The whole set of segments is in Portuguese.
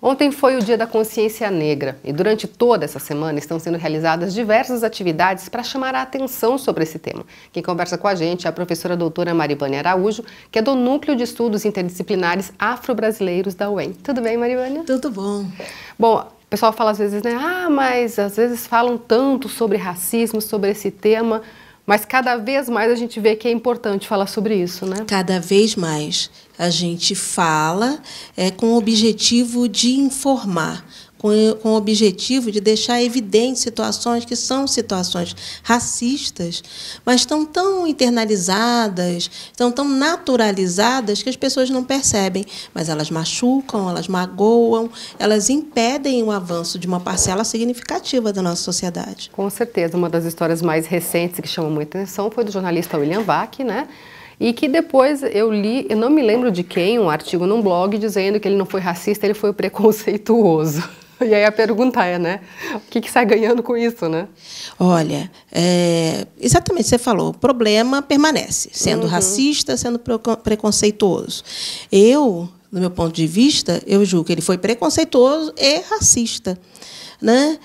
Ontem foi o Dia da Consciência Negra e durante toda essa semana estão sendo realizadas diversas atividades para chamar a atenção sobre esse tema. Quem conversa com a gente é a professora doutora Marivânia Araújo, que é do Núcleo de Estudos Interdisciplinares Afro-Brasileiros da UEM. Tudo bem, Marivânia? Tudo bom. Bom, o pessoal fala às vezes, né? Mas às vezes falam tanto sobre racismo, sobre esse tema, mas cada vez mais a gente vê que é importante falar sobre isso, né? Cada vez mais a gente fala com o objetivo de informar, com o objetivo de deixar evidentes situações que são situações racistas, mas estão tão internalizadas, estão tão naturalizadas que as pessoas não percebem, mas elas machucam, elas magoam, elas impedem o avanço de uma parcela significativa da nossa sociedade. Com certeza, uma das histórias mais recentes que chamou muita atenção foi do jornalista William Vac, né? E que depois eu li, eu não me lembro de quem, um artigo num blog dizendo que ele não foi racista, ele foi preconceituoso. E aí a pergunta é, né? O que sai ganhando com isso, né? Olha, exatamente, você falou, o problema permanece, sendo racista, sendo preconceituoso. Eu, do meu ponto de vista, eu julgo que ele foi preconceituoso e racista, né?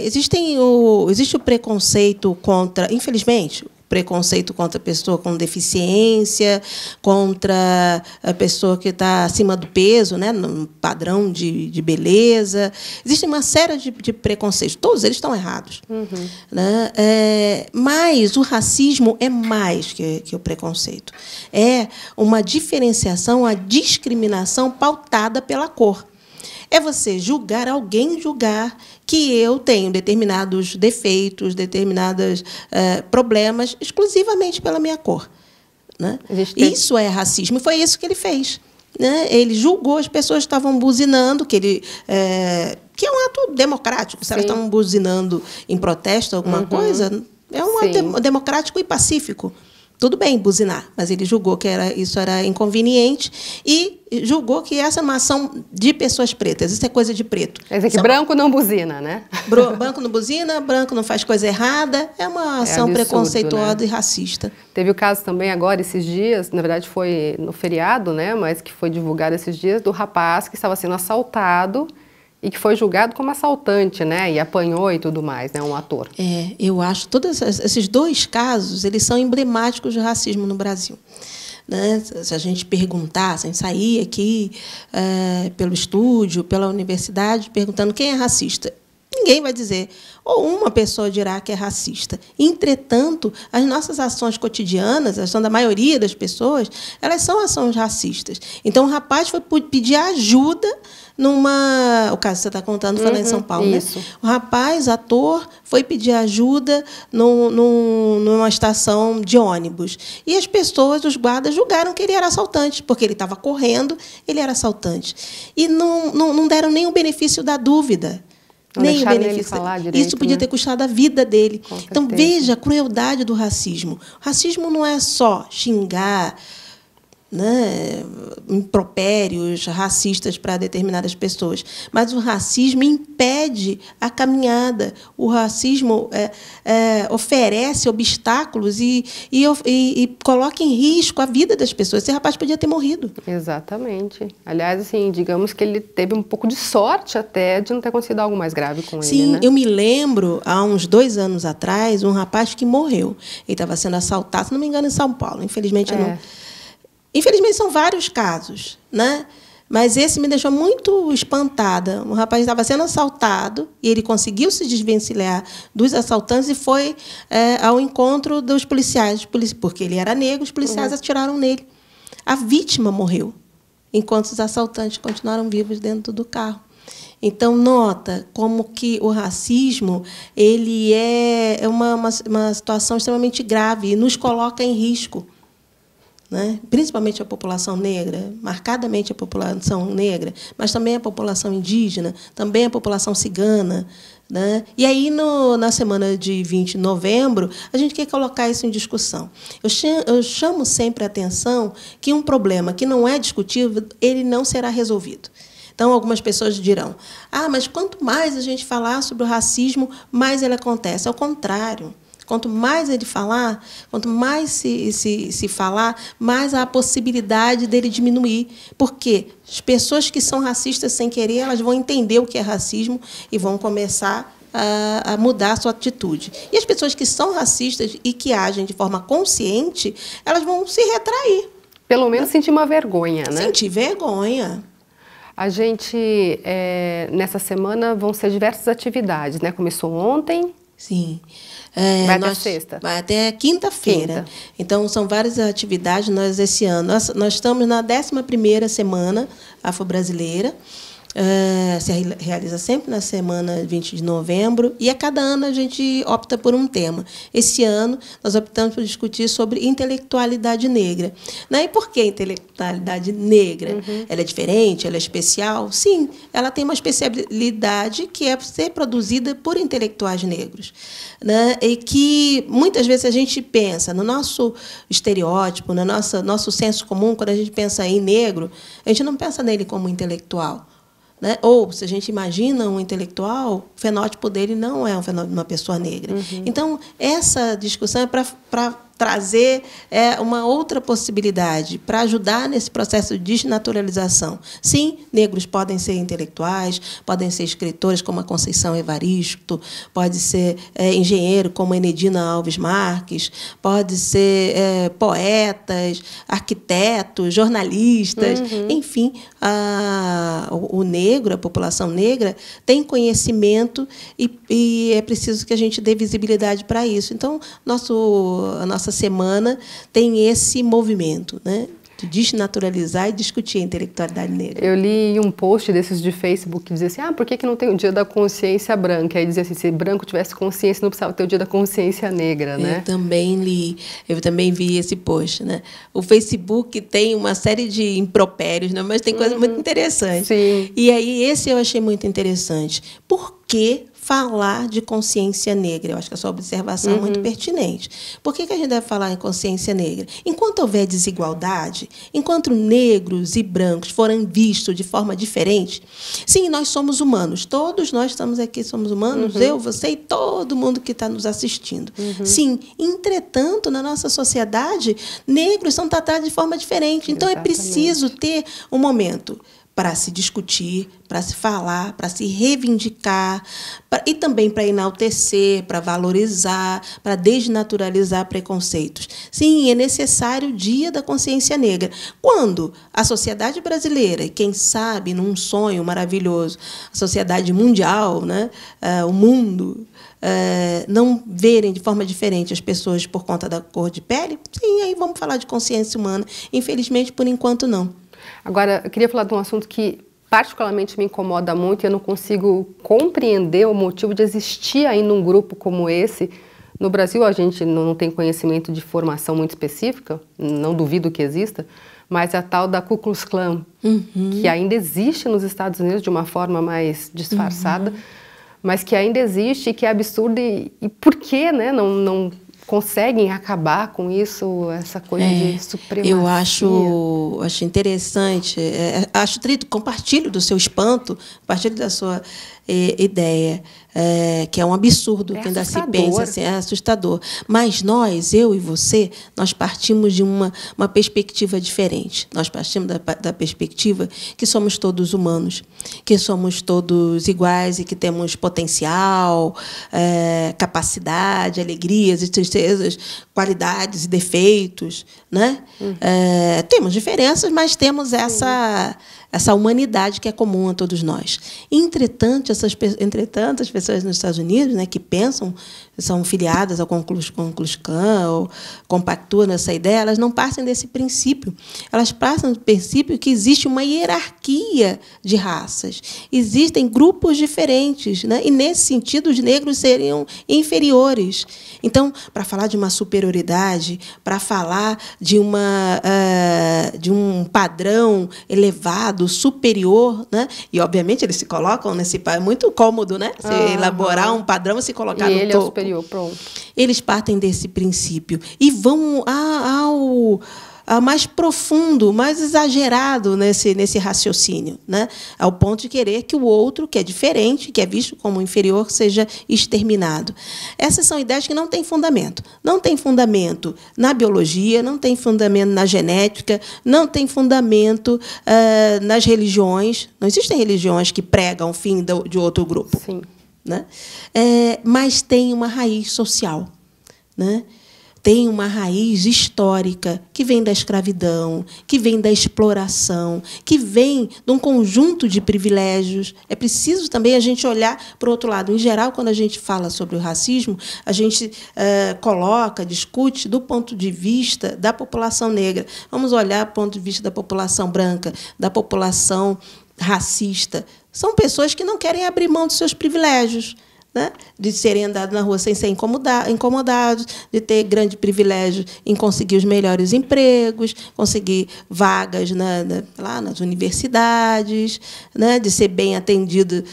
Existe o preconceito contra, infelizmente, preconceito contra a pessoa com deficiência, contra a pessoa que está acima do peso, né, no padrão de beleza. Existe uma série de preconceitos, todos eles estão errados. Né? Mas o racismo é mais que o preconceito. É uma diferenciação, a discriminação pautada pela cor. É você julgar alguém, julgar que eu tenho determinados defeitos, determinados problemas, exclusivamente pela minha cor. Né? Isso é racismo, e foi isso que ele fez. Né? Ele julgou as pessoas que estavam buzinando, que é um ato democrático. Se elas estão buzinando em protesto, alguma coisa, é um ato democrático e pacífico. Tudo bem buzinar, mas ele julgou que isso era inconveniente e julgou que essa é uma ação de pessoas pretas. Isso é coisa de preto. Quer dizer que branco não buzina, né? Branco não buzina, branco não faz coisa errada. É uma ação absurdo, preconceituosa, né? E racista. Teve o caso também agora, esses dias, na verdade foi no feriado, né? Mas que foi divulgado esses dias, do rapaz que estava sendo assaltado e que foi julgado como assaltante, né? E apanhou e tudo mais, né? Um ator. Eu acho que todos esses dois casos, eles são emblemáticos do racismo no Brasil. Né? Se a gente perguntar, se a gente sair aqui pelo estúdio, pela universidade, perguntando quem é racista, ninguém vai dizer, ou uma pessoa dirá que é racista. Entretanto, as nossas ações cotidianas, a ação da maioria das pessoas, elas são ações racistas. Então, o rapaz foi pedir ajuda o caso que você está contando foi lá em São Paulo, né? O rapaz, ator, foi pedir ajuda numa estação de ônibus. E as pessoas, os guardas, julgaram que ele era assaltante, porque ele estava correndo, ele era assaltante. E não deram nem o benefício da dúvida. Nem o benefício. Falar direito, isso podia ter custado a vida dele. Então, veja a crueldade do racismo. O racismo não é só xingar, né, impropérios racistas para determinadas pessoas, mas o racismo impede a caminhada. O racismo oferece obstáculos e coloca em risco a vida das pessoas. Esse rapaz podia ter morrido. Exatamente. Aliás, assim, digamos que ele teve um pouco de sorte até de não ter acontecido algo mais grave com ele. Sim, né? Eu me lembro, há uns 2 anos atrás, um rapaz que morreu. Ele estava sendo assaltado, se não me engano, em São Paulo. Infelizmente, não. Infelizmente, são vários casos, né? Mas esse me deixou muito espantada. Um rapaz estava sendo assaltado e ele conseguiu se desvencilhar dos assaltantes e foi ao encontro dos policiais, porque ele era negro, os policiais atiraram nele. A vítima morreu, enquanto os assaltantes continuaram vivos dentro do carro. Então, nota como que o racismo ele é uma situação extremamente grave e nos coloca em risco. Né? Principalmente a população negra, marcadamente a população negra, mas também a população indígena, também a população cigana. Né? E aí, na semana de 20 de novembro, a gente quer colocar isso em discussão. Eu chamo sempre a atenção que um problema que não é discutível, ele não será resolvido. Então, algumas pessoas dirão, mas quanto mais a gente falar sobre o racismo, mais ele acontece. Ao contrário. Quanto mais ele falar, quanto mais se falar, mais há a possibilidade dele diminuir. Porque as pessoas que são racistas sem querer, elas vão entender o que é racismo e vão começar a mudar a sua atitude. E as pessoas que são racistas e que agem de forma consciente, elas vão se retrair. Pelo menos sentir uma vergonha, né? Sentir vergonha. A gente, nessa semana, vão ser diversas atividades, né? Começou ontem. Sim. Vai até sexta? Vai até quinta-feira. Então, são várias atividades. Esse ano, nós estamos na 11ª semana afro-brasileira. Se realiza sempre na semana 20 de novembro, e a cada ano a gente opta por um tema. Esse ano, nós optamos por discutir sobre intelectualidade negra. E por que intelectualidade negra? Ela é diferente? Ela é especial? Sim, ela tem uma especialidade que é ser produzida por intelectuais negros. E que, muitas vezes, a gente pensa, no nosso estereótipo, no nosso senso comum, quando a gente pensa em negro, a gente não pensa nele como intelectual. Ou, se a gente imagina um intelectual, o fenótipo dele não é um fenótipo de uma pessoa negra. Então, essa discussão é para trazer uma outra possibilidade, para ajudar nesse processo de desnaturalização. Sim, negros podem ser intelectuais, podem ser escritores, como a Conceição Evaristo, pode ser engenheiro, como a Enedina Alves Marques, pode ser poetas, arquitetos, jornalistas, enfim, o negro, a população negra, tem conhecimento e é preciso que a gente dê visibilidade para isso. Então, a nossa semana tem esse movimento, de desnaturalizar e discutir a intelectualidade negra. Eu li um post desses de Facebook que dizia assim, por que não tem o Dia da Consciência Branca? Aí dizia assim, se branco tivesse consciência, não precisava ter o Dia da Consciência Negra, né? Eu também li, eu também vi esse post, O Facebook tem uma série de impropérios, mas tem coisas muito interessantes. Sim. E aí, esse eu achei muito interessante. Por que falar de consciência negra? Eu acho que a sua observação é muito pertinente. Por que a gente deve falar em consciência negra? Enquanto houver desigualdade, enquanto negros e brancos forem vistos de forma diferente, sim, nós somos humanos. Todos nós estamos aqui, somos humanos, eu, você e todo mundo que está nos assistindo. Sim, entretanto, na nossa sociedade, negros são tratados de forma diferente. Então, é preciso ter um momento para se discutir, para se falar, para se reivindicar, e também para enaltecer, para valorizar, para desnaturalizar preconceitos. Sim, é necessário o Dia da Consciência Negra. Quando a sociedade brasileira, e quem sabe, num sonho maravilhoso, a sociedade mundial, o mundo, não verem de forma diferente as pessoas por conta da cor de pele, sim, aí vamos falar de consciência humana. Infelizmente, por enquanto, não. Agora, eu queria falar de um assunto que particularmente me incomoda muito e eu não consigo compreender o motivo de existir ainda um grupo como esse. No Brasil, a gente não tem conhecimento de formação muito específica, não duvido que exista, mas a tal da Ku Klux Klan, que ainda existe nos Estados Unidos de uma forma mais disfarçada, mas que ainda existe e que é absurdo. E por que não conseguem acabar com isso, essa coisa de supremacia? Eu acho interessante, compartilho do seu espanto, compartilho da sua ideia, que é um absurdo que ainda se pensa assim, é assustador. Mas nós, eu e você, nós partimos de uma perspectiva diferente. Nós partimos da perspectiva que somos todos humanos, que somos todos iguais e que temos potencial, capacidade, alegrias e tristezas, qualidades e defeitos, temos diferenças, mas temos essa humanidade que é comum a todos nós. Entretanto, as pessoas nos Estados Unidos, que pensam, são filiadas ao Ku Klux Klan ou compactuam nessa ideia, elas não partem desse princípio. Elas partem do princípio que existe uma hierarquia de raças. Existem grupos diferentes, e, nesse sentido, os negros seriam inferiores. Então, para falar de uma superioridade, para falar de um padrão elevado, superior, e, obviamente, eles se colocam nesse... É muito cômodo, Você elaborar um padrão e se colocar no topo. Ele é o superior, pronto. Eles partem desse princípio e vão mais profundo, mais exagerado nesse raciocínio, né? Ao ponto de querer que o outro, que é diferente, que é visto como inferior, seja exterminado. Essas são ideias que não têm fundamento. Não tem fundamento na biologia, não tem fundamento na genética, não tem fundamento nas religiões. Não existem religiões que pregam o fim de outro grupo. Sim. Né? Mas tem uma raiz social, né? Tem uma raiz histórica que vem da escravidão, que vem da exploração, que vem de um conjunto de privilégios. É preciso também a gente olhar para o outro lado. Em geral, quando a gente fala sobre o racismo, a gente discute do ponto de vista da população negra. Vamos olhar do ponto de vista da população branca, da população racista. São pessoas que não querem abrir mão dos seus privilégios, né? De serem andados na rua sem ser incomodados, de ter grande privilégio em conseguir os melhores empregos, conseguir vagas lá nas universidades, né? De ser bem atendido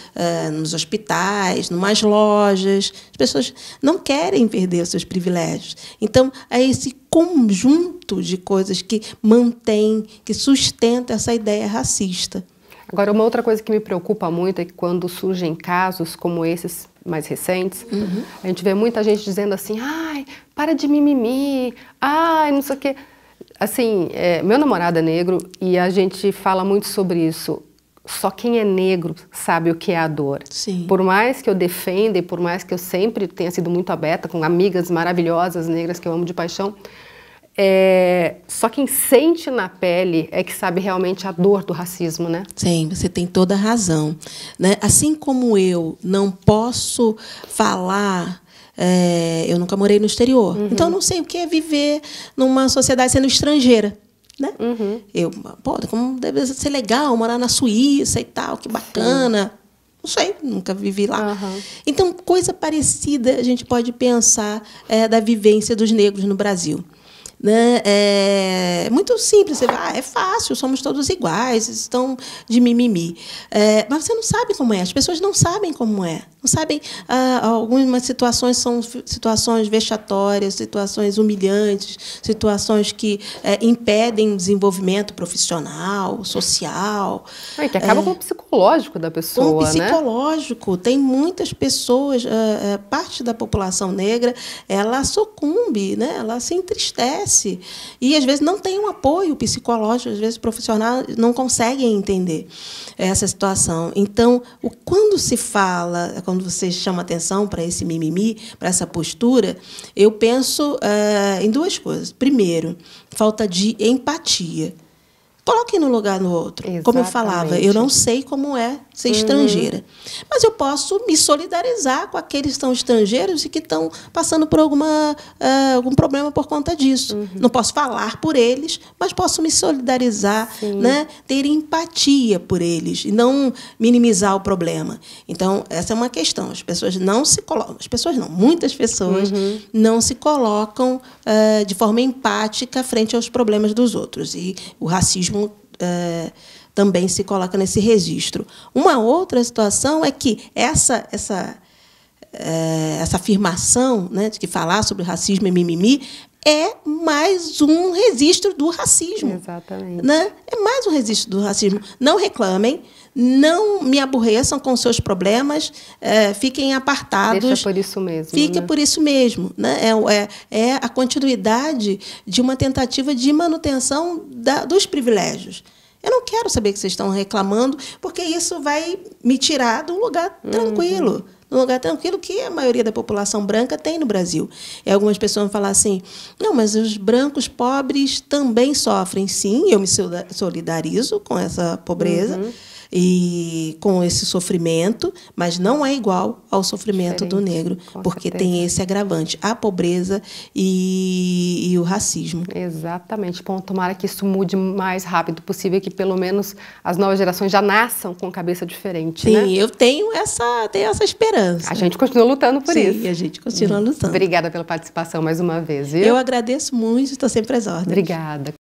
nos hospitais, numas lojas. As pessoas não querem perder os seus privilégios. Então, é esse conjunto de coisas que mantém, que sustenta essa ideia racista. Agora, uma outra coisa que me preocupa muito é que quando surgem casos como esses mais recentes, a gente vê muita gente dizendo assim, ai, para de mimimi, ai, não sei o quê. Assim, meu namorado é negro e a gente fala muito sobre isso. Só quem é negro sabe o que é a dor. Sim. Por mais que eu defenda e por mais que eu sempre tenha sido muito aberta com amigas maravilhosas negras que eu amo de paixão, só quem sente na pele é que sabe realmente a dor do racismo, né? Sim, você tem toda a razão, né? Assim como eu não posso falar, eu nunca morei no exterior, então eu não sei o que é viver numa sociedade sendo estrangeira, né? Como deve ser legal morar na Suíça e tal, que bacana. Sim. Não sei, nunca vivi lá. Então, coisa parecida a gente pode pensar da vivência dos negros no Brasil. Né? É muito simples, você vai, é fácil, somos todos iguais, estão de mimimi. Mas você não sabe como é, as pessoas não sabem como é. Não sabem, algumas situações são situações vexatórias, situações humilhantes, situações que impedem o desenvolvimento profissional, social. Que acaba com o psicológico da pessoa, com o psicológico, né? Tem muitas pessoas, parte da população negra, ela sucumbe, né? Ela se entristece e, às vezes, não tem um apoio psicológico, às vezes, profissionais não conseguem entender essa situação. Então, quando se fala, quando você chama atenção para esse mimimi, para essa postura, eu penso em duas coisas. Primeiro, falta de empatia. Coloque no lugar do outro. Exatamente. Como eu falava, eu não sei como é ser estrangeira. Mas eu posso me solidarizar com aqueles que estão estrangeiros e que estão passando por algum problema por conta disso. Não posso falar por eles, mas posso me solidarizar, né? Ter empatia por eles e não minimizar o problema. Então, essa é uma questão. As pessoas não se colocam... muitas pessoas não se colocam de forma empática frente aos problemas dos outros. E o racismo também se coloca nesse registro. Uma outra situação é que essa afirmação, né, de que falar sobre racismo é mimimi é mais um registro do racismo. Exatamente. Né? É mais um registro do racismo. Não reclamem, não me aborreçam com seus problemas, fiquem apartados. Deixa por isso mesmo. Fica por isso mesmo. Né? É a continuidade de uma tentativa de manutenção dos privilégios. Eu não quero saber que vocês estão reclamando, porque isso vai me tirar de um lugar tranquilo. Um lugar tranquilo que a maioria da população branca tem no Brasil. E algumas pessoas vão falar assim, não, mas os brancos pobres também sofrem. Sim, eu me solidarizo com essa pobreza e com esse sofrimento, mas não é igual ao sofrimento do negro, porque tem esse agravante, a pobreza e o racismo. Exatamente. Bom, tomara que isso mude o mais rápido possível, que pelo menos as novas gerações já nasçam com cabeça diferente. Sim, né? Eu tenho essa esperança. A gente continua lutando por isso. Sim, a gente continua lutando. Obrigada pela participação mais uma vez. Viu? Eu agradeço muito, estou sempre às ordens. Obrigada.